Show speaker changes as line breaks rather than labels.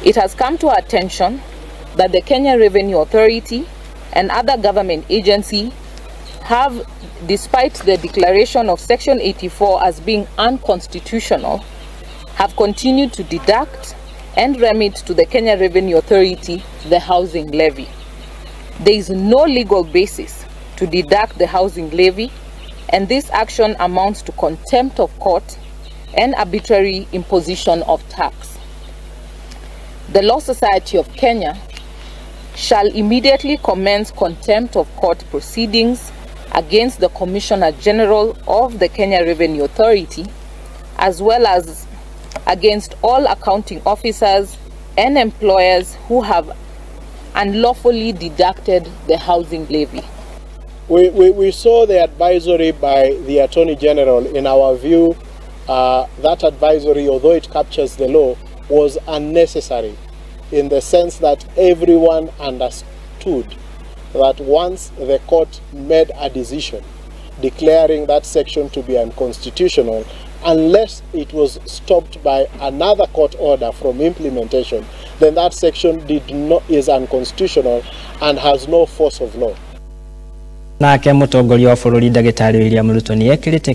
It has come to our attention that the Kenya Revenue Authority and other government agencies have, despite the declaration of Section 84 as being unconstitutional, have continued to deduct and remit to the Kenya Revenue Authority the housing levy. There is no legal basis to deduct the housing levy, and this action amounts to contempt of court and arbitrary imposition of tax. The Law Society of Kenya shall immediately commence contempt of court proceedings against the Commissioner General of the Kenya Revenue Authority, as well as against all accounting officers and employers who have unlawfully deducted the housing levy.
We saw the advisory by the Attorney General. In our view, that advisory, although it captures the law, was unnecessary in the sense that everyone understood that once the court made a decision declaring that section to be unconstitutional, unless it was stopped by another court order from implementation, then that section is unconstitutional and has no force of law.
Nake mutongoria wa bururi Ndagĩtarĩ William Ruto nĩ ekĩrĩte